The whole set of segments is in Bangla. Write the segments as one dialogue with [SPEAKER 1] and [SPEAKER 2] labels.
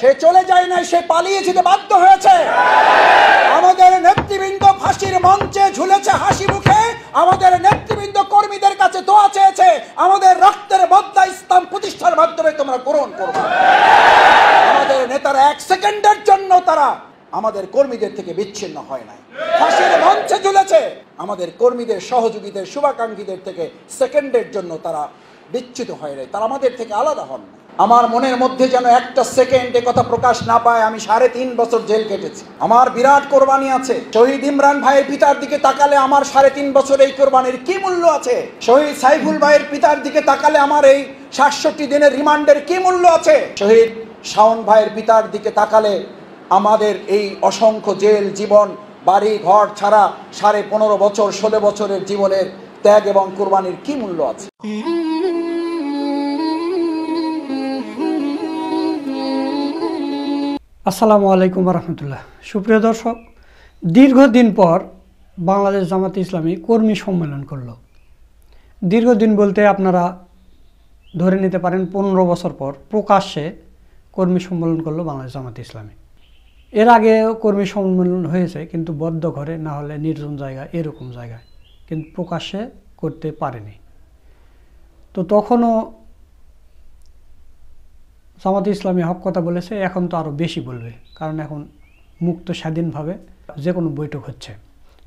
[SPEAKER 1] সে চলে যায় না, সে পালিয়ে যেতে বাধ্য হয়েছে। আমাদের নেতৃবৃন্দ ফাঁসির মঞ্চে ঝুলেছে হাসি মুখে, আমাদের নেতৃবৃন্দ কর্মীদের কাছে দোয়া চেয়েছে, আমাদের রক্তের বদলা ইসলাম প্রতিষ্ঠার মাধ্যমে তোমরা গ্রহণ করবে। আমাদের নেতারা 1 সেকেন্ডের জন্য তারা আমাদের কর্মীদের থেকে বিচ্ছিন্ন হয় নাই, ফাঁসির মঞ্চে ঝুলেছে। আমাদের কর্মীদের, সহযোগীদের, শুভাকাঙ্ক্ষীদের থেকে সেকেন্ডের জন্য তারা বিচ্যুত হয় নাই, তারা আমাদের থেকে আলাদা হন না। আমার মনের মধ্যে যেন একটা সেকেন্ড এ কথা প্রকাশ না পায়। আমি 3.5 বছর জেল কেটেছি, আমার বিরাট কোরবানি আছে। শহীদ ইমরান ভাইয়ের পিতার দিকে তাকালে আমার 3.5 বছর এই কোরবানির কি মূল্য আছে? শহীদ সাইফুল ভাইয়ের পিতার দিকে তাকালে আমার এই 67 দিনের রিমান্ডের কি মূল্য আছে? শহীদ শাওন ভাইয়ের পিতার দিকে তাকালে আমাদের এই অসংখ্য জেল জীবন, বাড়ি ঘর ছাড়া 15.5 বছর 16 বছরের জীবনের ত্যাগ এবং কোরবানির কি মূল্য আছে?
[SPEAKER 2] আসসালামু আলাইকুম রহমতুল্লাহ। সুপ্রিয় দর্শক, দীর্ঘদিন পর বাংলাদেশ জামাতে ইসলামী কর্মী সম্মেলন করল। দীর্ঘদিন বলতে আপনারা ধরে নিতে পারেন 15 বছর পর প্রকাশ্যে কর্মী সম্মেলন করলো বাংলাদেশ জামাতে ইসলামী। এর আগে কর্মী সম্মেলন হয়েছে, কিন্তু বদ্ধ ঘরে, না হলে নির্জন জায়গায়, এরকম জায়গায়, কিন্তু প্রকাশ্যে করতে পারেনি। তো তখনও জামাতে ইসলামী হক কথা বলেছে, এখন তো আরও বেশি বলবে, কারণ এখন মুক্ত স্বাধীনভাবে যে কোনো বৈঠক হচ্ছে।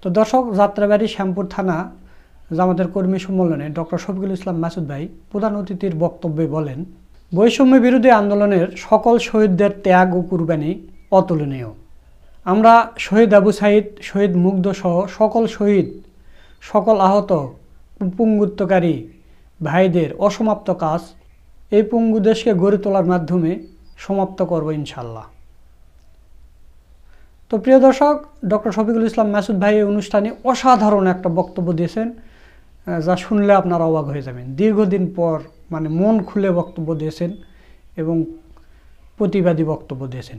[SPEAKER 2] তো দর্শক, যাত্রাবাড়ি শ্যামপুর থানা জামাতের কর্মী সম্মেলনে ডক্টর শফিকুল ইসলাম মাসুদ ভাই প্রধান অতিথির বক্তব্যে বলেন, বৈষম্য বিরোধী আন্দোলনের সকল শহীদদের ত্যাগ ও কুরবানি অতুলনীয়। আমরা শহীদ আবু সাইদ, শহীদ মুগ্ধ সহ সকল শহীদ, সকল আহত পঙ্গুত্বকারী ভাইদের অসমাপ্ত কাজ এই পঙ্গু দেশকে গড়ে তোলার মাধ্যমে সমাপ্ত করব ইনশাল্লাহ। তো প্রিয় দর্শক, ডক্টর শফিকুল ইসলাম মাসুদ ভাই এই অনুষ্ঠানে অসাধারণ একটা বক্তব্য দিয়েছেন, যা শুনলে আপনারা অবাক হয়ে যাবেন। দীর্ঘদিন পর মানে মন খুলে বক্তব্য দিয়েছেন এবং প্রতিবাদী বক্তব্য দিয়েছেন।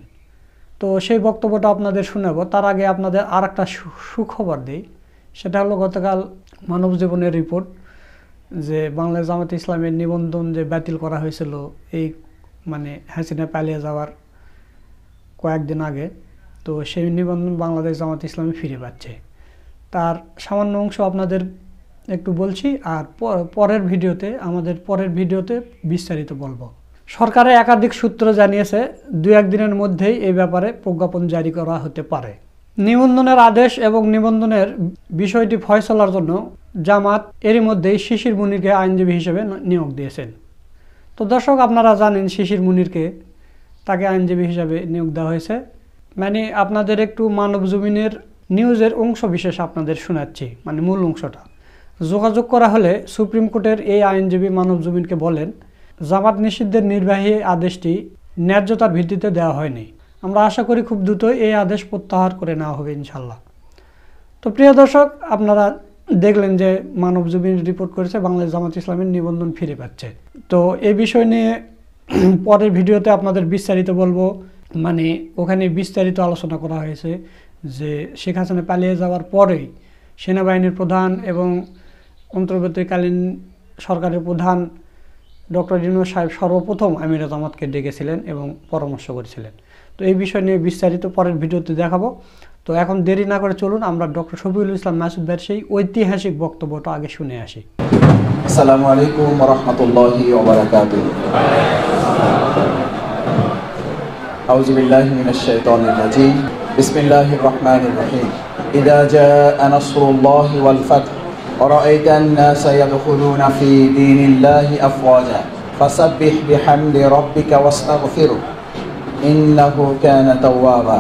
[SPEAKER 2] তো সেই বক্তব্যটা আপনাদের শোনাব। তার আগে আপনাদের আর একটা সুখবর দিই। সেটা হলো গতকাল মানব জীবনের রিপোর্ট যে বাংলাদেশ জামাতে ইসলামের নিবন্ধন যে বাতিল করা হয়েছিল এই মানে হাসিনা পালিয়ে যাওয়ার কয়েকদিন আগে, তো সেই নিবন্ধন বাংলাদেশ জামাতে ইসলামী ফিরে পাচ্ছে। তার সামান্য অংশ আপনাদের একটু বলছি, আর পরের ভিডিওতে বিস্তারিত বলবো। সরকারের একাধিক সূত্র জানিয়েছে 2-1 দিনের মধ্যেই এই ব্যাপারে প্রজ্ঞাপন জারি করা হতে পারে। নিবন্ধনের আদেশ এবং নিবন্ধনের বিষয়টি ফয়সলার জন্য জামাত এরই মধ্যেই শিশির মুনিরকে আইনজীবী হিসেবে নিয়োগ দিয়েছেন। তো দর্শক, আপনারা জানেন শিশির মুনিরকে, তাকে আইনজীবী হিসেবে নিয়োগ দেওয়া হয়েছে। মানে আপনাদের একটু মানব জমিনের নিউজের অংশ বিশেষ আপনাদের শোনাচ্ছি, মানে মূল অংশটা। যোগাযোগ করা হলে সুপ্রিম কোর্টের এই আইনজীবী মানব জমিনকে বলেন, জামাত নিষিদ্ধের নির্বাহী আদেশটি ন্যায্যতার ভিত্তিতে দেওয়া হয়নি। আমরা আশা করি খুব দ্রুতই এই আদেশ প্রত্যাহার করে নেওয়া হবে ইনশাল্লাহ। তো প্রিয় দর্শক, আপনারা দেখলেন যে মানব জমিন রিপোর্ট করেছে বাংলাদেশ জামাত ইসলামের নিবন্ধন ফিরে পাচ্ছে। তো এই বিষয় নিয়ে পরের ভিডিওতে আপনাদের বিস্তারিত বলবো। মানে ওখানে বিস্তারিত আলোচনা করা হয়েছে যে শেখ হাসিনা পালিয়ে যাওয়ার পরেই সেনাবাহিনীর প্রধান এবং অন্তর্বর্তীকালীন সরকারের প্রধান ডক্টর ইউনূস সাহেব সর্বপ্রথম আমিরে জামাতকে ডেকেছিলেন এবং পরামর্শ করেছিলেন। তো এই বিষয় নিয়ে বিস্তারিত পরের ভিডিওতে দেখাবো। তো এখন দেরি না করে চলুন আমরা ডক্টর শফিকুল ইসলাম মাসুদ ভাইয়ের সেই ঐতিহাসিক বক্তব্যটা আগে শুনে আসি।
[SPEAKER 1] আসসালামু আলাইকুম ওয়া রাহমাতুল্লাহি ওয়া বারাকাতুহু। আউযু বিল্লাহি মিনাশ শাইতানির রাজীম। বিসমিল্লাহির রাহমানির রাহিম। ইযা জাআ নাসরুল্লাহি ওয়াল ফাth ওয়া রাআইতান নাসা ইয়াদখুলুনা ফি দীনিল্লাহি আফওয়াজা ফাসাব্বিহ বিহামদি রাব্বিকা ওয়াস্তাগফিরহু ইন্নাহু কানা তাওয়াবা।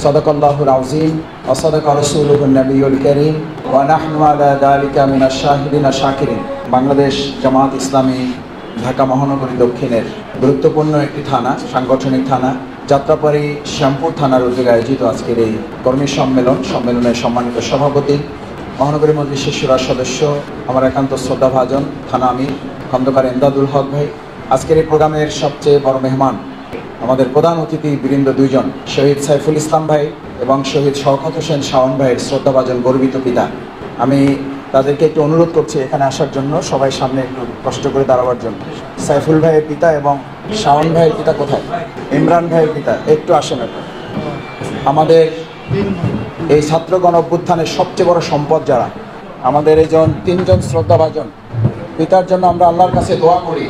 [SPEAKER 1] সাদাকাল্লাহুল আযীম ওয়া সাদাকা রাসূলুহুন নাবিয়্যুল কারীম ওয়া নাহনু আলা যালিকা মিনাশ শাহিদিন শাকিরিন। বাংলাদেশ জামাত ইসলামী ঢাকা মহানগরী দক্ষিণের গুরুত্বপূর্ণ একটি থানা, সাংগঠনিক থানা, যাত্রাবাড়ি শ্যামপুর থানার উদ্যোগে আয়োজিত আজকের এই কর্মী সম্মেলনের সম্মানিত সভাপতি, মহানগরী মজলিসের শুরার সদস্য, আমার একান্ত শ্রদ্ধাভাজন থানা আমির খন্দকার এমদাদুল হক ভাই, আজকের এই প্রোগ্রামের সবচেয়ে বড় মেহমান আমাদের প্রধান অতিথি বৃন্দ 2 জন, শহীদ সাইফুল ইসলাম ভাই এবং শহীদ শওকত হোসেন শাওন ভাইয়ের শ্রদ্ধাভাজন গর্বিত পিতা। আমি তাদেরকে একটু অনুরোধ করছি এখানে আসার জন্য, সবাই সামনে একটু কষ্ট করে দাঁড়াবার জন্য। সাইফুল ভাইয়ের পিতা এবং শাওন ভাইয়ের পিতা কোথায়? ইমরান ভাইয়ের পিতা একটু আসেন। আমাদের এই ছাত্রগণ অভ্যুত্থানের সবচেয়ে বড় সম্পদ যারা, আমাদের এই তিনজন শ্রদ্ধাভাজন পিতার জন্য আমরা আল্লাহর কাছে দোয়া করি।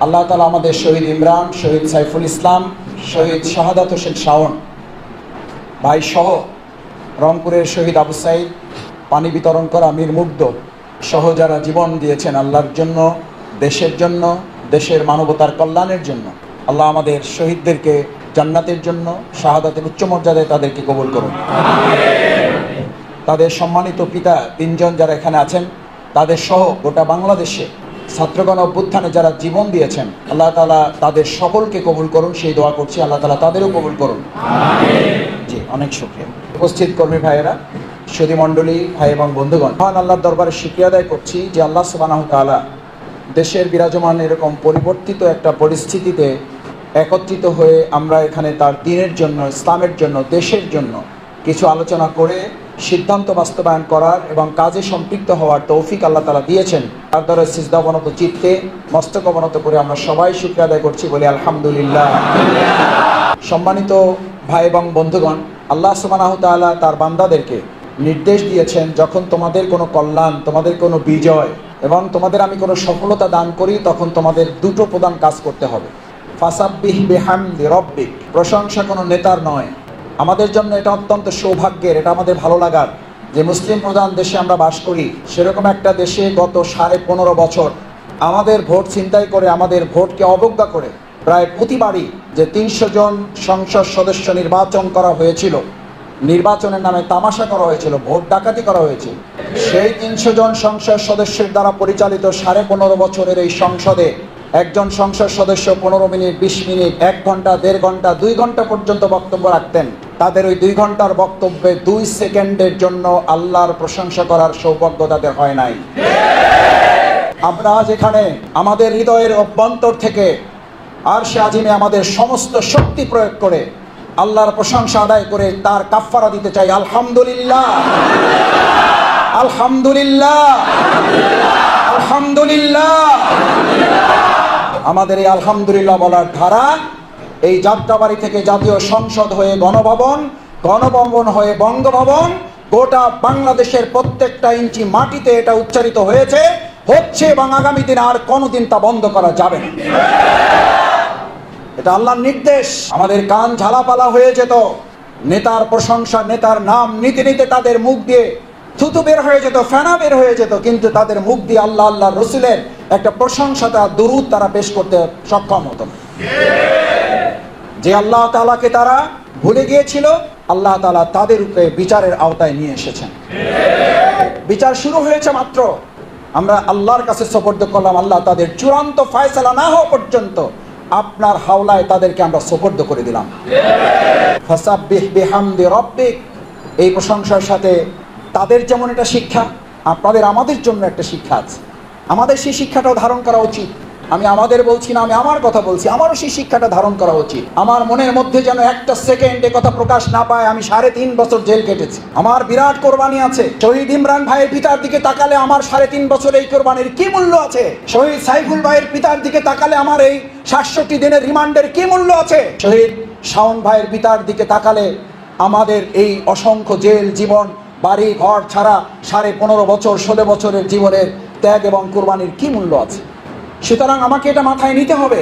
[SPEAKER 1] আল্লাহ তাআলা আমাদের শহীদ ইমরান, শহীদ সাইফুল ইসলাম, শহীদ শাহাদাত হোসেন শাওন ভাই সহ, রংপুরের শহীদ আবু সাইদ, পানি বিতরণ করা মীর মুগ্ধ সহ যারা জীবন দিয়েছেন আল্লাহর জন্য, দেশের জন্য, দেশের মানবতার কল্যাণের জন্য, আল্লাহ আমাদের শহীদদেরকে জান্নাতের জন্য, শাহাদাতের উচ্চ মর্যাদায় তাদেরকে কবুল করুন। তাদের সম্মানিত পিতা তিনজন যারা এখানে আছেন, তাদের সহ গোটা বাংলাদেশে ছাত্রগণ অভ্যুত্থানে যারা জীবন দিয়েছেন, আল্লাহ তাআলা তাদের সকলকে কবুল করুন, সেই দোয়া করছি। আল্লাহ তাআলা তাদেরও কবুল করুন। জি, অনেক শুকরিয়া। উপস্থিত কর্মী ভাইয়েরা, সুধী মণ্ডলী, ভাই এবং বন্ধুগণ, মহান আল্লাহর দরবারে শুকরিয়া আদায় করছি যে আল্লাহ সুবহানাহু তাআলা দেশের বিরাজমান এরকম পরিবর্তিত একটা পরিস্থিতিতে একত্রিত হয়ে আমরা এখানে তার দ্বীনের জন্য, ইসলামের জন্য, দেশের জন্য কিছু আলোচনা করে সিদ্ধান্ত বাস্তবায়ন করার এবং কাজে সম্পৃক্ত হওয়ার তৌফিক আল্লাহ তাআলা দিয়েছেন। তার দ্বারা সিজদা অবনত চিত্তে, মস্তক অবনত করে আমরা সবাই শুকরিয়া আদায় করছি, বলি আলহামদুলিল্লাহ। সম্মানিত ভাই এবং বন্ধুগণ, আল্লাহ সুবহানাহু তাআলা তার বান্দাদেরকে নির্দেশ দিয়েছেন, যখন তোমাদের কোনো কল্যাণ, তোমাদের কোনো বিজয় এবং তোমাদের আমি কোনো সফলতা দান করি, তখন তোমাদের দুটো প্রধান কাজ করতে হবে। ফাসাব্বিহ বিহামদি রব্বিক, প্রশংসা কোনো নেতার নয়। আমাদের জন্য এটা অত্যন্ত সৌভাগ্যের, এটা আমাদের ভালো লাগার যে মুসলিম প্রধান দেশে আমরা বাস করি। সেরকম একটা দেশে গত 15.5 বছর আমাদের ভোট ছিনতাই করে, আমাদের ভোটকে অবজ্ঞা করে প্রায় প্রতিবারই যে 300 জন সংসদ সদস্য নির্বাচন করা হয়েছিল, নির্বাচনের নামে তামাশা করা হয়েছিল, ভোট ডাকাতি করা হয়েছিল, সেই 300 জন সংসদ সদস্যের দ্বারা পরিচালিত 15.5 বছরের এই সংসদে একজন সংসদ সদস্য 15 মিনিট, 20 মিনিট, 1 ঘন্টা, 1.5 ঘন্টা, 2 ঘন্টা পর্যন্ত বক্তব্য রাখতেন। তাদের ওই 2 ঘন্টার বক্তব্যে 2 সেকেন্ডের জন্য আল্লাহর প্রশংসা করার সৌভাগ্য তাদের হয় নাই। আমরা আজ এখানে আমাদের হৃদয়ের অভ্যন্তর থেকে আরশে আজিমে আমাদের সমস্ত শক্তি প্রয়োগ করে আল্লাহর প্রশংসা আদায় করে তার কাফফারা দিতে চাই। আলহামদুলিল্লাহ, আলহামদুলিল্লাহ, আলহামদুলিল্লাহ। আমাদের এই আলহামদুলিল্লাহ বলার ধারা এই যাত্রাবাড়ি থেকে জাতীয় সংসদ হয়ে গণভবন, গণভবন হয়ে বঙ্গভবন, গোটা বাংলাদেশের প্রত্যেকটা ইঞ্চি মাটিতে এটা উচ্চারিত হয়েছে, হচ্ছে, এবং আগামী দিনে আর কোনোদিন তা বন্ধ করা যাবে না। এটা আল্লাহর নির্দেশ। আমাদের কান ঝালাপালা হয়ে যেত নেতার প্রশংসা, নেতার নাম নিতে নিতে তাদের মুখ দিয়ে থুতু বের হয়ে যেত, ফেনা বের হয়ে যেত, কিন্তু তাদের মুখ দিয়ে আল্লাহ, আল্লাহ রসুলের একটা প্রশংসা, দুরূদ তারা পেশ করতে সক্ষম হতো। যে আল্লাহ তাআলাকে তারা ভুলে গিয়েছিল, আল্লাহ তাআলা তাদের উপরে বিচারের আওতায় নিয়ে এসেছেন। বিচার শুরু হয়েছে মাত্র, আমরা আল্লাহর কাছে সুপর্দ করলাম। আল্লাহ তাদের চূড়ান্ত ফয়সালা না হওয়া পর্যন্ত আপনার হাওলায় তাদেরকে আমরা সুপর্দ করে দিলাম। ফাসাব্বিহ বিহামদি রব্বিক, এই প্রশংসার সাথে তাদের যেমন এটা শিক্ষা, আপনাদের আমাদের জন্য একটা শিক্ষা আছে। আমাদের সেই শিক্ষাটাও ধারণ করা উচিত। আমি আমাদের বলছি না, আমি আমার কথা বলছি, আমারও সেই শিক্ষাটা ধারণ করা উচিত। আমার মনের মধ্যে যেন একটা সেকেন্ড এ কথা প্রকাশ না পায় আমি 3.5 বছর জেল কেটেছি, আমার বিরাট কোরবানি আছে। শহীদ ইমরান ভাইয়ের পিতার দিকে তাকালে আমার 3.5 বছর এই কোরবানির কি মূল্য আছে? শহীদ সাইফুল ভাইয়ের পিতার দিকে তাকালে আমার এই 67 দিনের রিমান্ডের কি মূল্য আছে? শহীদ শাওন ভাইয়ের পিতার দিকে তাকালে আমাদের এই অসংখ্য জেল জীবন, বাড়ি ঘর ছাড়া 15.5 বছর, 16 বছরের জীবনের ত্যাগ এবং কোরবানির কি মূল্য আছে? সুতরাং আমাকে এটা মাথায় নিতে হবে।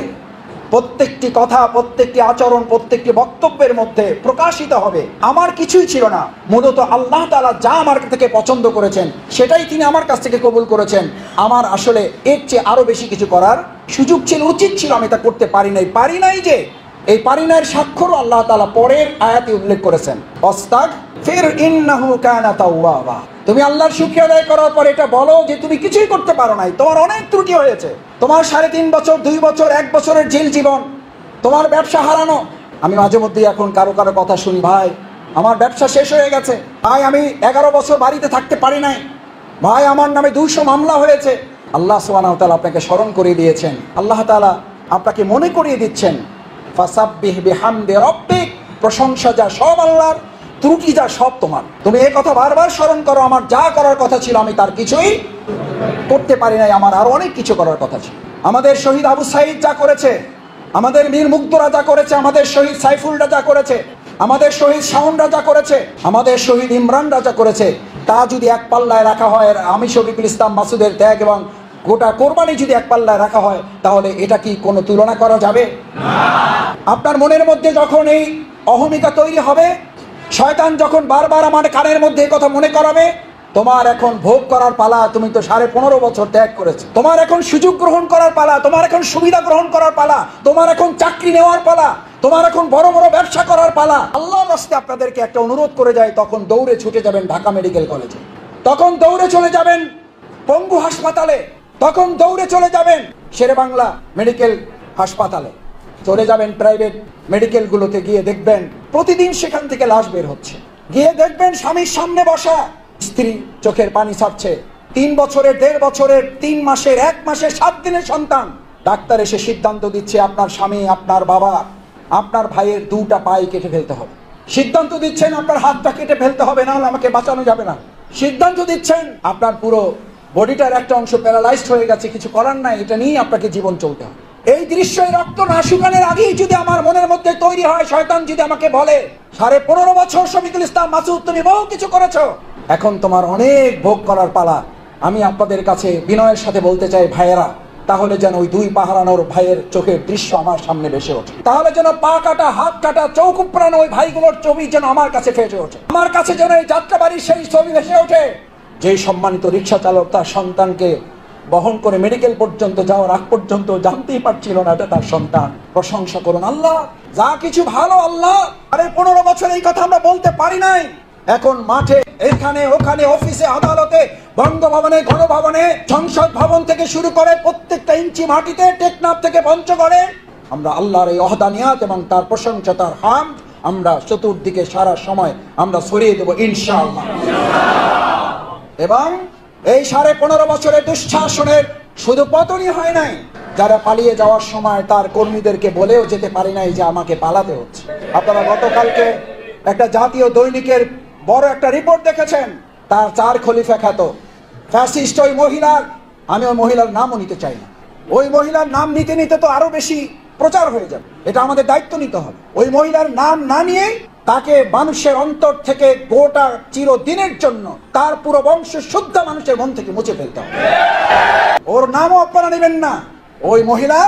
[SPEAKER 1] প্রত্যেকটি কথা, প্রত্যেকটি আচরণ, প্রত্যেকটি বক্তব্যের মধ্যে প্রকাশিত হবে আমার কিছুই ছিল না, মূলত আল্লাহ তাআলা যা আমার থেকে পছন্দ করেছেন সেটাই তিনি আমার কাছ থেকে কবুল করেছেন। আমার আসলে এর চেয়ে আরো বেশি কিছু করার সুযোগ ছিল, উচিত ছিল, আমি তা করতে পারি নাই। যে এই পারি নাইয়ের স্বাক্ষরও আল্লাহ তাআলা পরের আয়াতে উল্লেখ করেছেন, অস্তাগফির ইন্নাহু কানা তাওয়াবা। তুমি আল্লাহর শুকরিয়া আদায় করার পর এটা বলো যে তুমি কিছুই করতে পারো নাই, তোমার অনেক ত্রুটি হয়েছে, তোমার 3.5 বছর, 2 বছর, 1 বছরের জেল জীবন, তোমার ব্যবসা হারানো। আমি মাঝে মধ্যেই এখন কারো কথা শুনি, ভাই আমার ব্যবসা শেষ হয়ে গেছে, ভাই আমি 11 বছর বাড়িতে থাকতে পারি নাই, ভাই আমার নামে 200 মামলা হয়েছে। আল্লাহ সুবহানাহু ওয়া তাআলা আপনাকে স্মরণ করিয়ে দিয়েছেন, আল্লাহ তাআলা আপনাকে মনে করিয়ে দিচ্ছেন, ফাসাব্বিহ বিহামদি রব্বিক, প্রশংসা যা সব আল্লাহর, ত্রুটি যা সব তোমার। তুমি এই কথা বারবার স্মরণ করো, আমার যা করার কথা ছিল আমি তার কিছুই করতে পারি নাই, আমার আরো অনেক কিছু করার কথা ছিল। আমাদের শহীদ আবু সাইদ যা করেছে, আমাদের মীর মুগ্ধরা যা করেছে, আমাদের শহীদ সাইফুলরা যা করেছে, আমাদের শহীদ শাওনরা যা করেছে, আমাদের শহীদ ইমরানরা যা করেছে, তা যদি এক পাল্লায় রাখা হয়, আমি শফিকুল ইসলাম মাসুদের ত্যাগ এবং গোটা কোরবানি যদি এক পাল্লায় রাখা হয়, তাহলে এটা কি কোনো তুলনা করা যাবে? আপনার মনের মধ্যে যখন এই অহমিকা তৈরি হবে, শয়তান যখন বারবার আমার কানের মধ্যে কথা মনে করাবে, তোমার এখন ভোগ করার পালা, তুমি তো 15.5 বছর ত্যাগ করেছো, তোমার এখন সুযোগ গ্রহণ করার পালা, তোমার এখন সুবিধা গ্রহণ করার পালা, তোমার এখন চাকরি নেওয়ার পালা, তোমার এখন বড় বড় ব্যবসা করার পালা। আল্লাহর রাস্তায় আপনাদেরকে একটা অনুরোধ করে যায়, তখন দৌড়ে ছুটে যাবেন ঢাকা মেডিকেল কলেজে, তখন দৌড়ে চলে যাবেন পঙ্গু হাসপাতালে, তখন দৌড়ে চলে যাবেন শেরেবাংলা মেডিকেল হাসপাতালে, চলে যাবেন প্রাইভেট মেডিকেল গুলোতে, গিয়ে দেখবেন প্রতিদিন সেখান থেকে লাশ বের হচ্ছে। গিয়ে দেখবেন স্বামীর সামনে বসা স্ত্রী চোখের পানি ছাড়ছে, 3 বছরের, 1.5 বছরের, 3 মাসের, 1 মাসের, 7 দিনের সন্তান। ডাক্তার এসে সিদ্ধান্ত দিচ্ছে আপনার স্বামী, আপনার বাবা, আপনার ভাইয়ের 2টা পায়ে কেটে ফেলতে হবে। সিদ্ধান্ত দিচ্ছেন আপনার হাতটা কেটে ফেলতে হবে, না হলে আমাকে বাঁচানো যাবে না। সিদ্ধান্ত দিচ্ছেন আপনার পুরো বডিটার একটা অংশ প্যারালাইজড হয়ে গেছে, কিছু করার নাই, এটা নিয়ে আপনাকে জীবন চলতে হবে। এই দৃশ্য, রক্ত না শুকানোর আগেই যদি আমার মনের মধ্যে তৈরি হয়, শয়তান যদি আমাকে বলে 15.5 বছর শফিকুল ইসলাম মাসুদ তুমি বহু কিছু করেছো, এখন তোমার অনেক ভোগ করার পালা, আমি আপনাদের কাছে বিনয়ের সাথে বলতে চাই ভাইয়েরা, তাহলে যেন ওই 2 পা হারানোর ভাইয়ের চোখের দৃশ্য আমার সামনে ভেসে ওঠে, তাহলে যেন পা কাটা, হাত কাটা, চৌক উপড়ানো ওই ভাইগুলোর ছবি যেন আমার কাছে ভেসে ওঠে, আমার কাছে যেন এই যাত্রাবাড়ির সেই ছবি ভেসে ওঠে, যে সম্মানিত রিক্সা চালক তার সন্তানকে বহন করে মেডিকেল পর্যন্ত যাওয়ার আগ পর্যন্ত জানতেই পারছিল না এটা তার সন্তান। প্রশংসা করুন আল্লাহ, যা কিছু ভালো আল্লাহ। 15 বছর এই কথা আমরা বলতে পারি নাই, এখন মাঠে, এখানে, ওখানে, অফিসে, আদালতে, বঙ্গভবনে, গণভবনে, সংসদ ভবন থেকে শুরু করে প্রত্যেকটা ইঞ্চি মাটিতে, টেকনাফ থেকে পঞ্চগড়ে, আমরা আল্লাহর এই ওহদানিয়াত এবং তার প্রশংসা, তার হামদ আমরা চতুর্দিকে সারা সময় আমরা ছড়িয়ে দেব ইনশাআল্লাহ। এবং এই 15.5 বছরের দুঃশাসনের শুধু পতনই হয় নাই, যারা পালিয়ে যাওয়ার সময় তার কর্মীদেরকে বলেও যেতে পারি নাই যে আমাকে পালাতে হচ্ছে। আপনারা গতকালকে একটা জাতীয় দৈনিকের বড় একটা রিপোর্ট দেখেছেন, তার 4 খলিফা খ্যাত ফ্যাসিস্ট ওই মহিলার, আমি ওই মহিলার নামও নিতে চাই না, ওই মহিলার নাম নিতে নিতে তো আরো বেশি প্রচার হয়ে যাবে, এটা আমাদের দায়িত্ব নিতে হবে। ওই মহিলার নাম না নিয়ে তাকে মানুষের অন্তর থেকে গোটা চিরদিনের জন্য তার পুরো বংশ শুদ্ধ মানুষের মন থেকে মুছে ফেলতে হবে। ওর নামও আপনারা নেবেন না। ওই মহিলা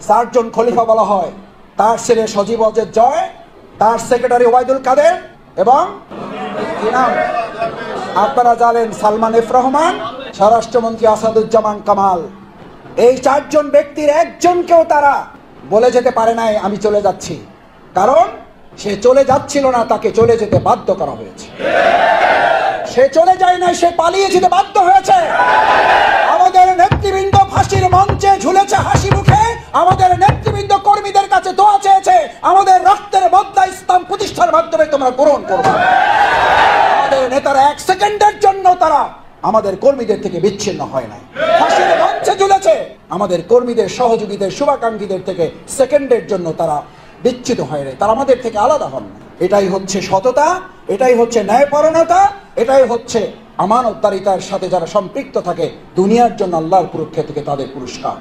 [SPEAKER 1] 4 জন খলিফা বলা হয়, তার ছেলে সজীব অজের জয়, তার সেক্রেটারি ওবায়দুল কাদের, এবং কি নাম আপনারা জানেন সালমান এফ রহমান, স্বরাষ্ট্রমন্ত্রী আসাদুজ্জামান কামাল। এই 4 জন ব্যক্তির একজনকেও তারা বলে যেতে পারে নাই আমি চলে যাচ্ছি, কারণ সে চলে যাচ্ছিল না, তাকে চলে যেতে বাধ্য করা হয়েছে। সে চলে যায় না, সে পালিয়ে যেতে বাধ্য হয়েছে। আমাদের নেতৃবৃন্দ ফাঁসির মঞ্চে ঝুলেছে হাসি মুখে, আমাদের নেতৃবৃন্দ কর্মীদের কাছে দোয়া চেয়েছে, আমাদের রক্তের বদলা ইসলাম প্রতিষ্ঠার মাধ্যমে তোমরা গ্রহণ করবে। আমাদের নেতারা 1 সেকেন্ডের জন্য তারা আমাদের কর্মীদের থেকে বিচ্ছিন্ন হয় নাই, ফাঁসির মঞ্চে ঝুলেছে, আমাদের কর্মীদের, সহযোগীদের, শুভাকাঙ্ক্ষীদের থেকে সেকেন্ডের জন্য তারা বিচ্ছিন্ন হয় নাই, তারা আমাদের থেকে আলাদা হন না। এটাই হচ্ছে সততা, এটাই হচ্ছে ন্যায়পরায়ণতা, এটাই হচ্ছে আমানতদারিতার সাথে যারা সম্পৃক্ত থাকে, দুনিয়ার জন্য আল্লাহর পক্ষ থেকে তাদের পুরস্কার।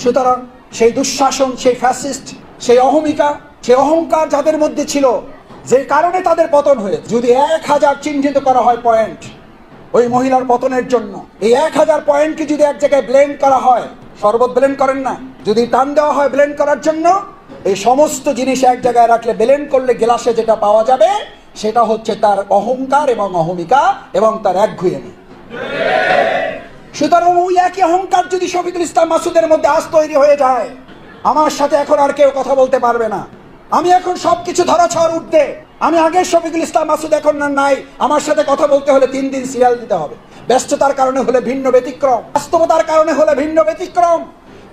[SPEAKER 1] সুতরাং সেই দুঃশাসন, সেই ফ্যাসিস্ট, সেই অহমিকা, সেই অহংকার যাদের মধ্যে ছিল, যে কারণে তাদের পতন হয়েছে, যদি 1000 চিহ্নিত করা হয় পয়েন্ট ওই মহিলার পতনের জন্য, এই 1000 পয়েন্টকে যদি এক জায়গায় ব্লেন্ড করা হয়, শরবত ব্লেন্ড করেন না, যদি টান দেওয়া হয় ব্লেন্ড করার জন্য, এই সমস্ত জিনিস এক জায়গায় রাখলে ব্লেন্ড করলে গ্লাসে যেটা পাওয়া যাবে সেটা হচ্ছে তার অহংকার এবং অহমিকা এবং তার একগুঁয়েমি। সুতরাং ওই একই অহংকার যদি শফিকুল ইসলাম মাসুদের মধ্যে আজ তৈরি হয়ে যায়, আমার সাথে এখন আর কেউ কথা বলতে পারবে না। আমি এখন সবকিছু ধরাছোঁয়ার ঊর্ধ্বে, আমি আগের শফিকুল ইসলাম মাসুদ এখন নাই। আমার সাথে কথা বলতে হলে 3 দিন সিরিয়াল দিতে হবে, ব্যস্ততার কারণে হলে ভিন্ন ব্যতিক্রম, বাস্তবতার কারণে হলে ভিন্ন ব্যতিক্রম,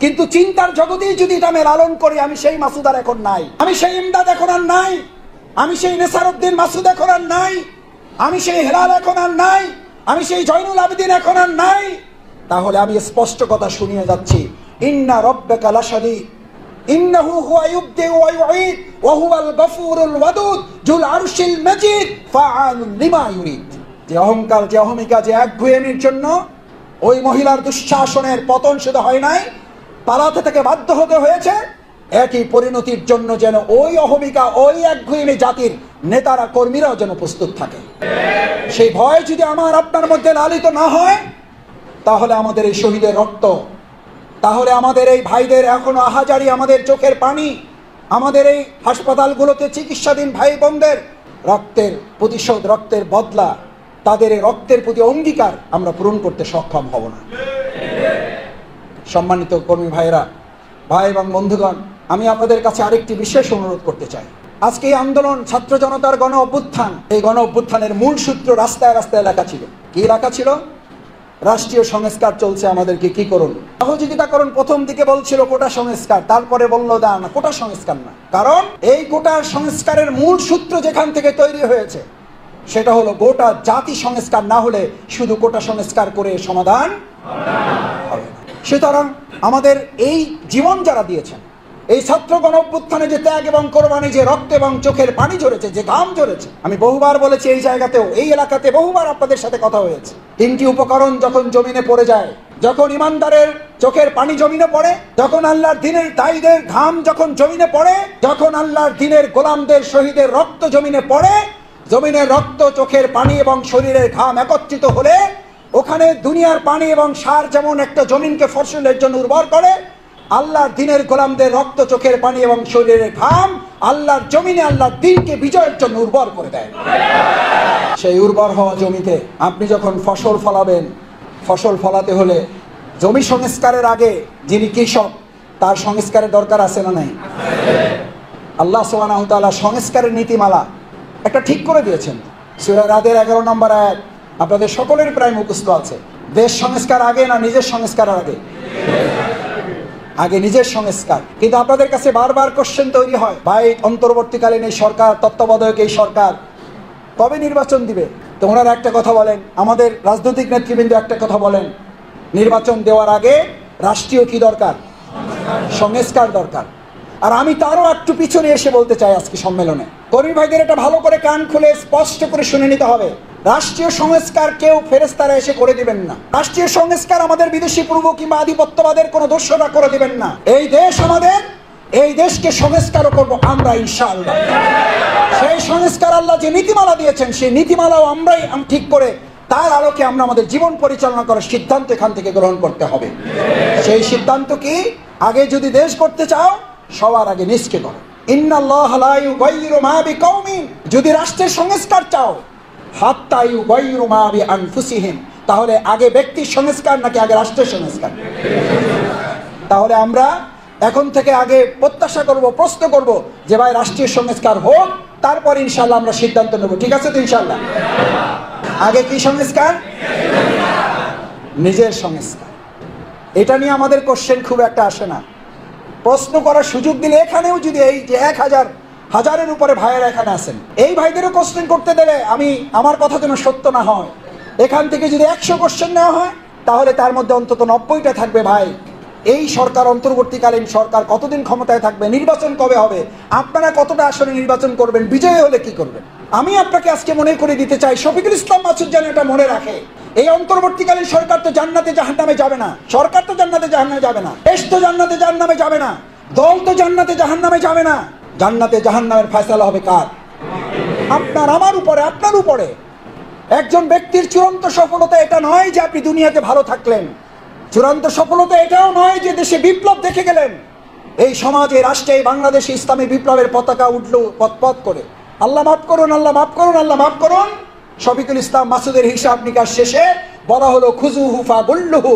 [SPEAKER 1] কিন্তু চিন্তার জগতেই যদি এটা আমি লালন করি, আমি সেই মাসুদ আর এখন নাই, আমি সেই ইমদাদ এখন আর নাই, আমি সেই নেসারউদ্দিন মাসুদ এখন আর নাই, আমি সেই হেলাল এখন আর নাই, আমি সেই জয়নুল আবেদিন এখন আর নাই। তাহলে আমি স্পষ্ট কথা শুনিয়ে যাচ্ছি, ইন্না রব্বাকা লাশাদীদ, ইন্নাহু হুয়া ইউবদিউ ওয়া ইউঈদ ওয়া হুয়াল গফুরুল ওয়াদুদ যুল আরশিল মাজিদ ফাআলুন লিমা ইউরিদ। যে অহংকার, যে অহমিকা, যে একগুঁয়েমির জন্য ওই মহিলার দুঃশাসনের পতন শুধু হয় নাই, পালাতে থেকে বাধ্য হতে হয়েছে, একই পরিণতির জন্য যেন ওই অহমিকা, ওই একগুঁয়েমি জাতির নেতারা, কর্মীরাও যেন প্রস্তুত থাকে। সেই ভয় যদি আমার আপনার মধ্যে লালিত না হয়, তাহলে আমাদের এই শহীদের রক্ত, তাহলে আমাদের এই ভাইদের এখনো আহাজারি, আমাদের চোখের পানি, আমাদের এই হাসপাতালগুলোতে চিকিৎসাধীন ভাই বোনদের রক্তের প্রতিশোধ, রক্তের বদলা, তাদের এই রক্তের প্রতি অঙ্গীকার আমরা পূরণ করতে সক্ষম হব না। সম্মানিত কর্মী ভাইরা, ভাই এবং বন্ধুগণ, আমি আপনাদের কাছে আরেকটি বিশেষ অনুরোধ করতে চাই। আজকে এই আন্দোলন, ছাত্র জনতার গণ অভ্যুত্থান, এই গণ অভ্যুত্থানের মূল সূত্র রাস্তায় রাস্তায় লেখা ছিল। কি লেখা ছিল? রাষ্ট্রীয় সংস্কার চলছে, আমাদেরকে কি করুন, সহযোগিতা করুন। প্রথম দিকে বলছিল কোটা সংস্কার, তারপরে বললো না, কোটা সংস্কার না। কারণ এই কোটা সংস্কারের মূল সূত্র যেখান থেকে তৈরি হয়েছে, সেটা হলো গোটা জাতি সংস্কার না হলে শুধু কোটা সংস্কার করে সমাধান হবে না। সুতরাং আমাদের এই জীবন যারা দিয়েছেন, এই ছাত্র গণ অভ্যুত্থানে যে ত্যাগ এবং কোরবানি, যে রক্ত এবং চোখের পানি ঝরেছে, যে ঘাম ঝরেছে, আমি বহুবার বলেছি, এই জায়গাতেও, এই এলাকাতে বহুবার আপনাদের সাথে কথা হয়েছে। তিনটি উপকরণ যখন জমিনে পড়ে যায়, যখন ইমানদারের চোখের পানি জমিনে পড়ে, যখন আল্লাহর দ্বীনের দায়ীদের ঘাম যখন জমিনে পড়ে, যখন আল্লাহর দ্বীনের গোলামদের, শহীদের রক্ত জমিনে পড়ে, জমিনের রক্ত, চোখের পানি এবং শরীরের ঘাম একত্রিত হলে ওখানে দুনিয়ার পানি এবং সার যেমন একটা জমিনকে ফসলের জন্য উর্বর করে, আল্লাহর দ্বীনের গোলামদের রক্ত, চোখের পানি এবং শরীরের ঘাম আল্লাহর জমিনে আল্লাহর দ্বীনকে বিজয়ের জন্য উর্বর করে দেয়। সেই উর্বর হওয়া জমিতে আপনি যখন ফসল ফলাবেন, ফসল ফলাতে হলে জমি সংস্কারের আগে যিনি কৃষক, তার সংস্কারের দরকার আছে না নাই? আল্লাহ সুবহানাহু ওয়া তাআলা সংস্কারের নীতিমালা একটা ঠিক করে দিয়েছেন। সূরা রাদের 11 নম্বর আয়াত আপনাদের সকলের প্রায় মুখস্থ আছে। দেশ সংস্কার আগে না নিজের সংস্কার আগে? আগে নিজের সংস্কার। কিন্তু আপনাদের কাছে বারবার কোশ্চেন তৈরি হয়, ভাই অন্তর্বর্তীকালীন এই সরকার, তত্ত্বাবধায়ক এই সরকার কবে নির্বাচন দিবে? তো ওনারা একটা কথা বলেন, আমাদের রাজনৈতিক নেতৃবৃন্দ একটা কথা বলেন, নির্বাচন দেওয়ার আগে রাষ্ট্রীয় কি দরকার? সংস্কার দরকার। আর আমি তারও একটু পিছনে এসে বলতে চাই আজকে সম্মেলনে, কর্মী ভাইদের এটা ভালো করে কান খুলে স্পষ্ট করে শুনে নিতে হবে। রাষ্ট্রীয় সংস্কার কেউ ফেরেশতারা এসে করে দিবেন না। রাষ্ট্রীয় সংস্কার আমাদের বিদেশি পূর্ব কিংবা আধিপত্যবাদের কোনো দস্যুরা করে দিবেন না। এই দেশ আমাদের, এই দেশকে সংস্কারও করবো আমরা ইনশাআল্লাহ। সেই সংস্কার আল্লাহ যে নীতিমালা দিয়েছেন, সেই নীতিমালাও আমরাই ঠিক করে তার আলোকে আমরা আমাদের জীবন পরিচালনা করার সিদ্ধান্ত এখান থেকে গ্রহণ করতে হবে। সেই সিদ্ধান্ত কি? আগে যদি দেশ করতে চাও, সবার আগে নিজকে করো। ইন্নাল্লাহা লা ইউগাইয়িরু মা বিকাউমিন, যদি রাষ্ট্রের সংস্কার চাও, হাত্তা ইউগাইয়িরু মা বিআনফুসিহিম, তাহলে আগে ব্যক্তির সংস্কার নাকি আগে রাষ্ট্রের সংস্কার? তাহলে আমরা এখন থেকে আগে প্রত্যাশা করব, প্রশ্ন করব যে ভাই রাষ্ট্রীয় সংস্কার হোক, তারপর ইনশাআল্লাহ আমরা সিদ্ধান্ত নেব। ঠিক আছে তো ইনশাআল্লাহ? আগে কি সংস্কার? নিজের সংস্কার। এটা নিয়ে আমাদের কোশ্চেন খুব একটা আসে না। প্রশ্ন করার সুযোগ দিলে এখানেও যদি এই যে 1000-1000-এর উপরে ভাইয়েরা এখানে আছেন, এই ভাইদেরও কোশ্চেন করতে দেবে, আমি আমার কথা যেন সত্য না হয়। এখান থেকে যদি 100 কোশ্চেন নেওয়া হয়, তাহলে তার মধ্যে অন্তত 90টা থাকবে ভাই এই সরকার, অন্তর্বর্তীকালীন সরকার কতদিন ক্ষমতায় থাকবে, নির্বাচন কবে হবে, আপনারা কতটা আসনে নির্বাচন করবেন, বিজয়ী হলে কি করবেন। আমি আপনাকে আজকে মনে করে দিতে চাই, শফিকুল ইসলাম মাসুদ যেন এটা মনে রাখে, এই অন্তর্বর্তীকালীন সরকার তো জান্নাতে জাহান্নামে যাবে না, সরকার তো জান্নাতে জাহান্নামে যাবে না, দেশ তো জান্নাতে জাহান্নামে যাবে না, দল তো জান্নাতে জাহান্নামে যাবে না। জান্নাতে জাহান্নামের ফয়সালা হবে কার? আপনার, আমার উপরে, আপনার উপরে। একজন ব্যক্তির চূড়ান্ত সফলতা এটা নয় যে আপনি দুনিয়াতে ভালো থাকলেন, চূড়ান্ত সফলতা এটাও নয় যে দেশে বিপ্লব দেখে গেলেন, এই সমাজে, রাষ্ট্রে, বাংলাদেশে ইসলামী বিপ্লবের পতাকা উঠলো পথ করে। আল্লাহ মাফ করুন, আল্লাহ মাফ করুন, আল্লাহ মাফ করুন। শফিকুল ইসলাম মাসুদের হিসাব নিকাশ শেষে বলা হলো খুজুহু ফাগুল্লুহু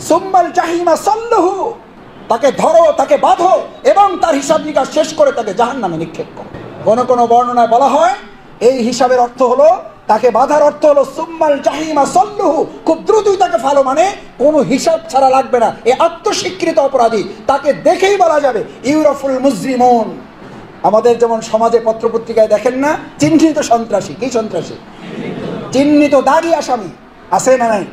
[SPEAKER 1] সুম্মাল জাহিমা সাল্লুহু, তাকে ধরো, তাকে বাঁধো এবং তার হিসাব নিকাশ শেষ করে তাকে জাহান্নামে নিক্ষেপ করো। কোন কোন বর্ণনায় বলা হয় এই হিসাবের অর্থ হলো, তাকে বাঁধার অর্থ হলো সুম্মাল জাহিমা সাল্লুহু, খুব দ্রুতই তাকে ফালো, মানে কোনো হিসাব ছাড়া লাগবে না। এই আত্মস্বীকৃত অপরাধী, তাকে দেখেই বলা যাবে ইউরাফুল মুজরিমুন। আমাদের যেমন সমাজে পত্রপত্রিকায় দেখেন না, চিহ্নিত সন্ত্রাসী। কি সন্ত্রাসী? চিহ্নিত দাগী আসামি আছে না নাই?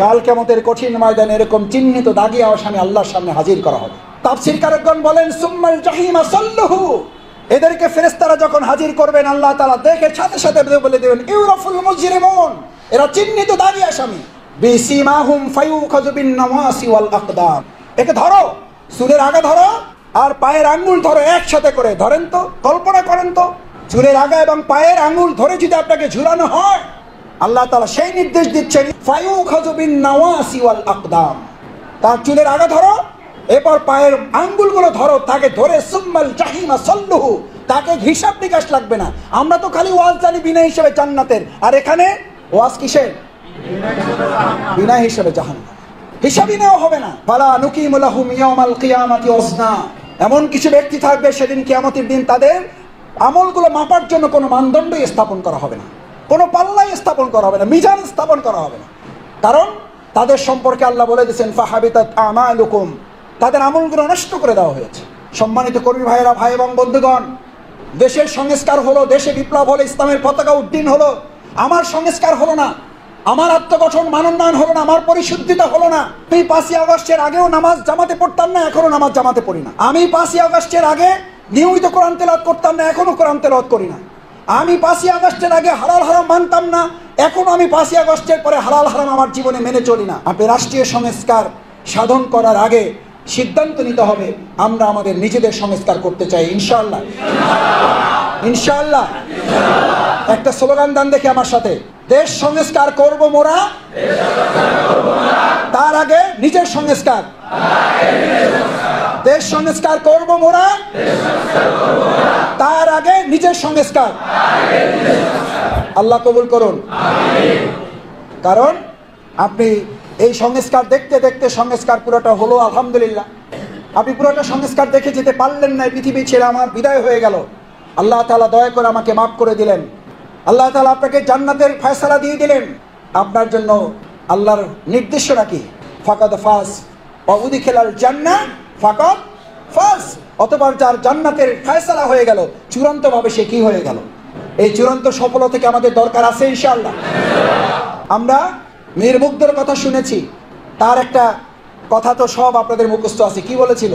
[SPEAKER 1] কাল কিয়ামতের কঠিন ময়দানে এরকম চিহ্নিত দাগী আসামি আল্লাহর সামনে হাজির করা হবে। তাফসীরকারগণ বলেন সুম্মাল জাহিমা সাল্লুহু, এদেরকে ফেরেশতারা যখন হাজির করবেন আল্লাহ তাআলা দেখে সাথে সাথে বলে দেবেন ইউরাফুল মুজরিমুন, এরা চিহ্নিত দাগী আসামি, বিসিমাহুম ফায়ুখাযু বিন নাওয়াসি ওয়াল আকদাম, একে ধরো, চুলের আগা ধরো আর পায়ের আঙ্গুল ধরো একসাথে করে। ধরেন তো, কল্পনা করেন তো, চুলের আগা এবং পায়ের আঙ্গুল ধরে যদি আপনাকে ঝুলানো হয়, আল্লাহ তাআলা সেই নির্দেশ দিচ্ছেন ফায়ুখাযু বিন নাওয়াসি ওয়াল আকদাম, তার চুলের আগা ধরো, এরপর পায়ের আঙ্গুলগুলো ধরো, তাকে ধরে সুম্মাল জাহিমা সাল্লুহু, তাকে হিসাব নিকাশ লাগবে না। আমরা তো খালি ওয়াজ জানি বিনা হিসেবে জান্নাতের, আর এখানে ওয়াজ কিসের? বিনা হিসেবে জাহান্নাম, হিসাবই নেওয়া হবে না। ফালা নুকিমু লাহুম ইয়াওমাল কিয়ামাতি ওয়াজনা, এমন কিছু ব্যক্তি থাকবে সেদিন কিয়ামতের দিন তাদের আমলগুলো মাপার জন্য কোনো মানদণ্ডই স্থাপন করা হবে না, কোনো পাল্লাই স্থাপন করা হবে না, মিজান স্থাপন করা হবে না। কারণ তাদের সম্পর্কে আল্লাহ বলে দিয়েছেন ফাহাবিতাত আমালুকুম, তাদের আমলগুলো নষ্ট করে দেওয়া হয়েছে। সম্মানিত কর্মী ভাইয়েরা, ভাই এবং বন্ধুগণ, দেশের সংস্কার হলো, দেশে বিপ্লব হলো, ইসলামের পতাকা উড্ডীন হলো, আমার সংস্কার হলো না, আমার আত্মগঠন মানোন্নয়ন হলো না, আমার পরিশুদ্ধিতা হলো না। আমি 5ই আগস্টের আগেও নামাজ জামাতে পড়তাম না, এখনো নামাজ জামাতে পড়ি না। আমি 5ই আগস্টের আগে নিয়মিত কোরআন তেলাওয়াত করতাম না, এখনো কোরআন তেলাওয়াত করি না। আমি 5ই আগস্টের আগে হালাল হারাম মানতাম না, এখনো আমি 5ই আগস্টের পরে হালাল হারাম আমার জীবনে মেনে চলি না। আপনি রাষ্ট্রীয় সংস্কার সাধন করার আগে সিদ্ধান্ত নিতে হবে আমরা আমাদের নিজেদের সংস্কার করতে চাই ইনশাআল্লাহ, ইনশাআল্লাহ। একটা স্লোগান দেন দেখি আমার সাথে, দেশ সংস্কার করব মোরা, তার আগে নিজের সংস্কার। দেশ সংস্কার করব মোরা, তার আগে নিজের সংস্কার। আল্লাহ কবুল করুন। কারণ আপনি এই সংস্কার দেখতে দেখতে সংস্কার পুরোটা হলো আলহামদুলিল্লাহ, আপনি পুরোটা সংস্কার দেখে যেতে পারলেন না, পৃথিবী ছেড়ে আমার বিদায় হয়ে গেল। আল্লাহ তাআলা দয়া করে আমাকে মাফ করে দিলেন, আল্লাহ তাআলা আপনাকে জান্নাতের ফয়সালা দিয়ে দিলেন। আপনার জন্য আল্লাহর নির্দেশনা কি? ফাকাদ ফাজ ওয়া উদখিলাল জান্নাহ ফাকাদ ফাজ, অতঃপর যার জান্নাতের ফয়সালা হয়ে গেল, চূড়ান্তভাবে সে কি হয়ে গেল? এই চূড়ান্ত সফলতা থেকে আমাদের দরকার আছে ইনশাআল্লাহ। আমরা মীর মুগ্ধর কথা শুনেছি, তার একটা কথা তো সব আপনাদের মুখস্থ আছে, কি বলেছিল?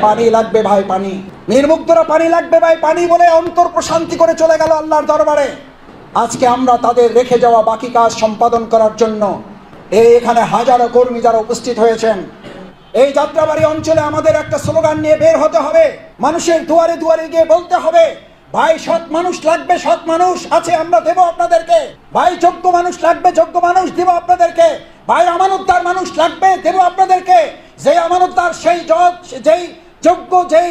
[SPEAKER 1] পানি লাগবে ভাই পানি। মীর মুগ্ধরা পানি লাগবে ভাই পানি বলে অন্তর প্রশান্তি করে চলে গেল আল্লাহর দরবারে। আজকে আমরা তাদের রেখে যাওয়া বাকি কাজ সম্পাদন করার জন্য এখানে হাজারো কর্মী যারা উপস্থিত হয়েছেন, এই যাত্রাবাড়ি অঞ্চলে আমাদের একটা স্লোগান নিয়ে বের হতে হবে, মানুষের দুয়ারে দুয়ারে গিয়ে বলতে হবে ভাই সৎ মানুষ লাগবে, সৎ মানুষ আছে আমরা দেব আপনাদেরকে, ভাই যোগ্য মানুষ লাগবে, যোগ্য মানুষ দেব আপনাদেরকে, ভাই আমানতদার মানুষ লাগবে, দেব আপনাদেরকে। যেই আমানতদার, সেই যেই যোগ্য, যেই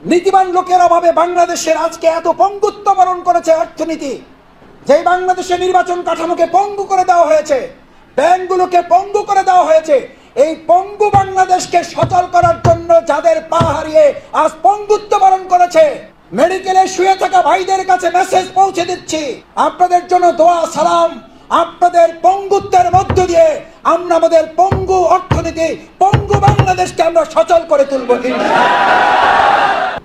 [SPEAKER 1] নীতিবান লোকের অভাবে বাংলাদেশের আজকে এত পঙ্গুত্ব বরণ করেছে অর্থনীতি, যেই বাংলাদেশের নির্বাচন কাঠামোকে পঙ্গু করে দেওয়া হয়েছে, ব্যাংকগুলোকে পঙ্গু করে দেওয়া হয়েছে, এই পঙ্গু বাংলাদেশকে সচল করার জন্য যাদের পা হারিয়ে আজ পঙ্গুত্ব বরণ করেছে, মেডিকেলে শুয়ে থাকা ভাইদের কাছে মেসেজ পৌঁছে দিচ্ছি, আপনাদের জন্য দোয়া সালাম। আপনাদের পঙ্গুত্বের মধ্য দিয়ে আমরা আমাদের পঙ্গু অর্থনীতি, পঙ্গু বাংলাদেশকে আমরা সচল করে তুলব,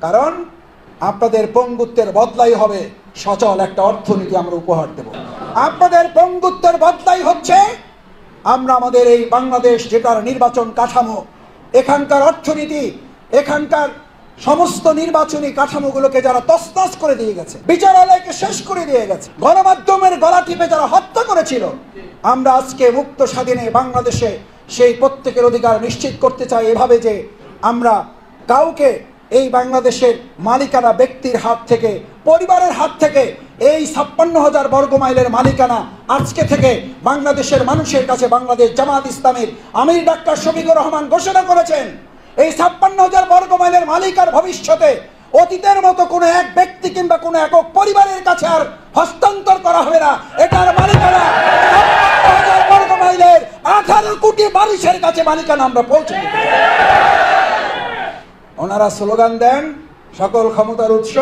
[SPEAKER 1] কারণ আপনাদের পঙ্গুত্বের বদলাই হবে সচল একটা অর্থনীতি আমরা উপহার দেব। আপনাদের পঙ্গুত্বের বদলাই হচ্ছে আমরা আমাদের এই বাংলাদেশ, যেটার নির্বাচন কাঠামো, এখানকার অর্থনীতি, এখানকার সমস্ত নির্বাচনী কাঠামোগুলোকে যারা তছনছ করে দিয়ে গেছে, বিচারালয়কে শেষ করে দিয়ে গেছে, গণমাধ্যমের গলা টিপে যারা হত্যা করেছিল, আমরা আজকে মুক্ত স্বাধীনে বাংলাদেশে সেই প্রত্যেকের অধিকার নিশ্চিত করতে চাই এভাবে যে আমরা কাউকে এই বাংলাদেশের মালিকানা ব্যক্তির হাত থেকে, পরিবারের হাত থেকে, এই 56,000 বর্গ মাইলের মালিকানা আজকে থেকে বাংলাদেশের মানুষের কাছে বাংলাদেশ জামাত ইসলামীর আমির ডাক্তার শফিকুর রহমান ঘোষণা করেছেন, এই 56,000 বর্গ মাইলের মালিকার ভবিষ্যতে অতীতের মতো কোনো এক ব্যক্তি কিংবা কোনো একক পরিবারের কাছে আর হস্তান্তর করা হবে না। এটার মালিকানা 56,000 বর্গ মাইলের 18 কোটি মানুষের কাছে মালিকানা আমরা পৌঁছে দিতে চাই। ওনারা স্লোগান দেন সকল ক্ষমতার উৎস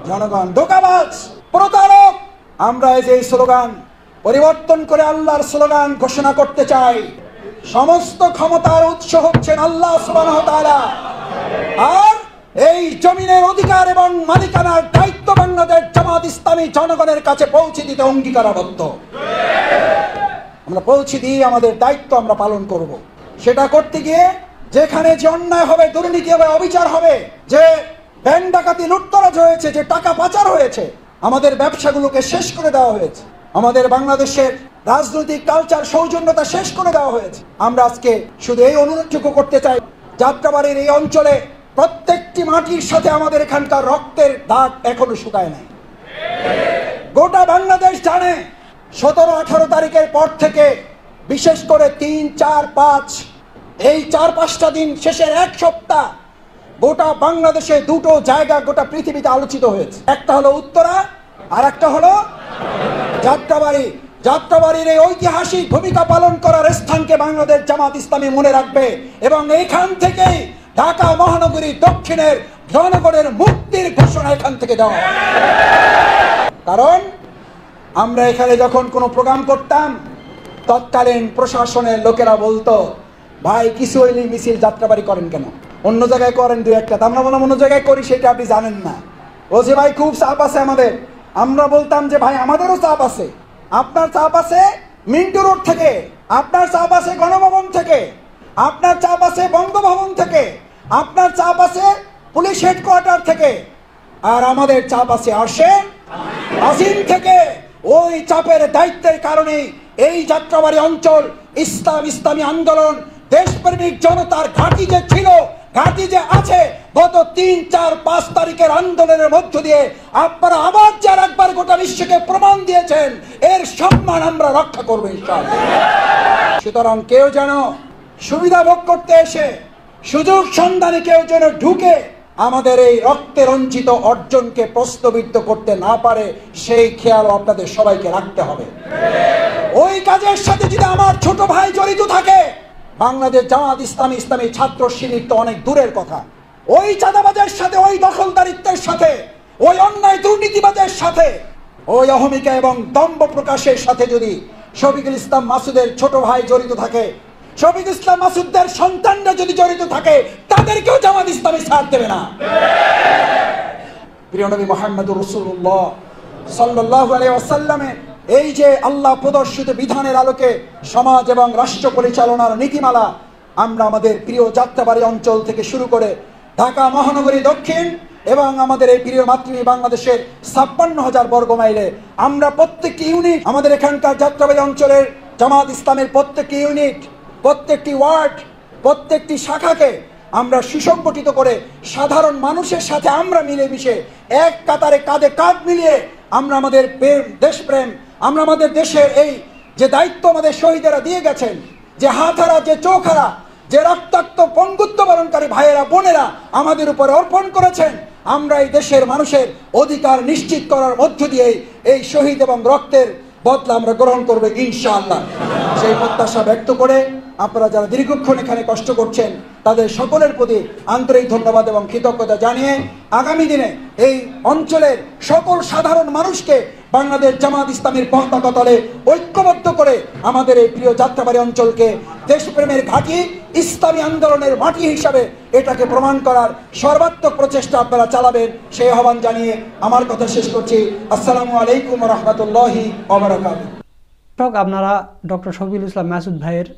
[SPEAKER 1] জনগণ, ধোঁকাবাজ, প্রতারক। আমরা এই যে স্লোগান পরিবর্তন করে আল্লাহর স্লোগান ঘোষণা করতে চাই, সমস্ত ক্ষমতার উৎস হচ্ছেন আল্লাহ সুবহানাহু ওয়া তাআলা, আর এই জমিনের অধিকার এবং মালিকানার দায়িত্ব বাংলাদেশ জামাত ইসলামী জনগণের কাছে পৌঁছে দিতে অঙ্গীকারাবদ্ধ। আমরা পৌঁছে দিয়ে আমাদের দায়িত্ব আমরা পালন করব। সেটা করতে গিয়ে যেখানে যে অন্যায় হবে, দুর্নীতি হবে, অবিচার হবে, যে ব্যাংক ডাকাতি, লুটতরাজ হয়েছে, যে টাকা পাচার হয়েছে, আমাদের ব্যবসাগুলোকে শেষ করে দেওয়া হয়েছে, আমাদের বাংলাদেশের রাজনৈতিক কালচার, সৌজন্যতা শেষ করে দেওয়া হয়েছে। আমরা আজকে শুধু এই অনুরোধটুকু করতে চাই, যাত্রাবাড়ির এই অঞ্চলে প্রত্যেকটি মাটির সাথে আমাদের এখানকার রক্তের দাগ এখনো শুকায় নাই। গোটা বাংলাদেশ জানে 17-18 তারিখের পর থেকে, বিশেষ করে 3, 4, 5 এই 4-5টা দিন, শেষের এক সপ্তাহ, গোটা বাংলাদেশে দুটো জায়গা গোটা পৃথিবীতে আলোচিত হয়েছে। একটা হলো উত্তরা, আর একটা হলো যাত্রাবাড়ি। যাত্রাবাড়ির এই ঐতিহাসিক ভূমিকা পালন করার স্থানকে বাংলাদেশ জামাত ইসলামী মনে রাখবে এবং এইখান থেকেই ঢাকা মহানগরী দক্ষিণের জনগণের মুক্তির ঘোষণা এখান থেকে দেওয়া হয়। কারণ আমরা এখানে যখন কোনো প্রোগ্রাম করতাম, তৎকালীন প্রশাসনের লোকেরা বলতো, ভাই কিছু হইলে মিছিল যাত্রাবাড়ি করেন কেন, অন্য জায়গায় করেন 2-1টা। আমরা বললাম অন্য জায়গায় করি, সেটা আপনি জানেন না। বলছে ভাই খুব চাপ আছে আমাদের। আমরা বলতাম যে ভাই আমাদেরও চাপ আছে। আপনার চাপ আছে মিন্টু রোড থেকে, আপনার চাপ আছে গণভবন থেকে, আপনার চাপ আছে বঙ্গভবন থেকে, আপনার চাপ আছে পুলিশ হেডকোয়ার্টার থেকে, আর আমাদের চাপ আছে আসিম থেকে। ওই চাপের দায়িত্বের কারণে এই যাত্রাবাড়ি অঞ্চল ইসলামী আন্দোলন, দেশপ্রেমিক জনতার ঘাঁটি যে ছিল, ঘাঁটি যে আছে, গত 3, 4, 5 তারিখের আন্দোলনের মধ্য দিয়ে আপনারা আবার যার একবার গোটা বিশ্বকে প্রমাণ দিয়েছেন, এর সম্মান আমরা রক্ষা করবো ইনশাআল্লাহ। সুতরাং কেউ যেন সুবিধা ভোগ করতে এসে, সুযোগ সন্ধানে কেউ যেন ঢুকে আমাদের এই রক্তে রঞ্জিত অর্জনকে প্রশ্নবিদ্ধ করতে না পারে, সেই খেয়াল আপনাদের সবাইকে রাখতে হবে। ওই কাজের সাথে যদি আমার ছোট ভাই জড়িত থাকে, বাংলাদেশ জামাত ইসলামী, ইসলামী ছাত্র শিবির তো অনেক দূরের কথা। ওই চাঁদাবাজের সাথে, ওই দখলদারিত্বের সাথে, ওই অন্যায় দুর্নীতিবাজের সাথে, ওই অহমিকা এবং দম্ভ প্রকাশের সাথে যদি শফিকুল ইসলাম মাসুদের ছোট ভাই জড়িত থাকে, শফিকুল ইসলাম মাসুদের সন্তানরা যদি জড়িত থাকে, তাদেরকেও জামাত ইসলামী ছাড় দেবে না। প্রিয় নবী মুহাম্মদুর রাসূলুল্লাহ সাল্লাল্লাহু আলাইহি ওয়াসাল্লামের এই যে আল্লাহ প্রদর্শিত বিধানের আলোকে সমাজ এবং রাষ্ট্র পরিচালনার নীতিমালা, আমরা আমাদের প্রিয় যাত্রাবাড়ি অঞ্চল থেকে শুরু করে ঢাকা মহানগরী দক্ষিণ এবং আমাদের এই প্রিয় মাতৃভূমি বাংলাদেশের 56,000 বর্গ মাইলে আমরা প্রত্যেকটি ইউনিট, আমাদের এখানকার যাত্রাবাড়ি অঞ্চলের জামাত ইসলামের প্রত্যেকটি ইউনিট, প্রত্যেকটি ওয়ার্ড, প্রত্যেকটি শাখাকে আমরা সুসংগঠিত করে সাধারণ মানুষের সাথে আমরা মিলেমিশে এক কাতারে কাঁধে কাঁধ মিলিয়ে আমরা আমাদের দেশপ্রেম, আমরা আমাদের দেশের এই যে দায়িত্ব আমাদের শহীদেরা দিয়ে গেছেন, যে হাতহারা, যে চোখহারা, যে রক্তাক্ত পঙ্গুত্ব বরণকারী ভাইয়েরা বোনেরা আমাদের উপরে অর্পণ করেছেন, আমরা এই দেশের মানুষের অধিকার নিশ্চিত করার মধ্য দিয়ে এই শহীদ এবং রক্তের বদলা আমরা গ্রহণ করবো ইনশাআল্লাহ। সেই প্রত্যাশা ব্যক্ত করে আপনারা যারা দীর্ঘক্ষণ এখানে কষ্ট করছেন, তাদের সকলের প্রতি আন্তরিক ধন্যবাদ এবং কৃতজ্ঞতা জানিয়ে আগামী দিনে এই অঞ্চলের সকল সাধারণ মানুষকে বাংলাদেশ জামাত ইসলামীর পতাকা তলে ঐক্যবদ্ধ করে আমাদের এই প্রিয় যাত্রাবাড়ি অঞ্চলকে দেশপ্রেমের ঘাঁটি, ইসলামী আন্দোলনের মাটি হিসাবে এটাকে প্রমাণ করার সর্বাত্মক প্রচেষ্টা আপনারা চালাবেন, সেই আহ্বান জানিয়ে আমার কথা শেষ করছি। আসসালামু আলাইকুম ওয়া রাহমাতুল্লাহি ওয়া বারাকাতুহু।
[SPEAKER 2] আপনারা ডক্টর শফিকুল ইসলাম মাসুদ ভাইয়ের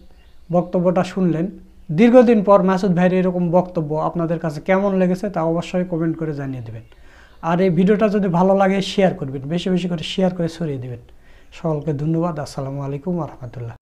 [SPEAKER 2] বক্তব্যটা শুনলেন। দীর্ঘদিন পর মাসুদ ভাইয়ের এরকম বক্তব্য আপনাদের কাছে কেমন লেগেছে তা অবশ্যই কমেন্ট করে জানিয়ে দেবেন। আর এই ভিডিওটা যদি ভালো লাগে শেয়ার করবেন, বেশি বেশি করে শেয়ার করে ছড়িয়ে দেবেন। সকলকে ধন্যবাদ। আসসালামু আলাইকুম ওয়া রাহমাতুল্লাহ।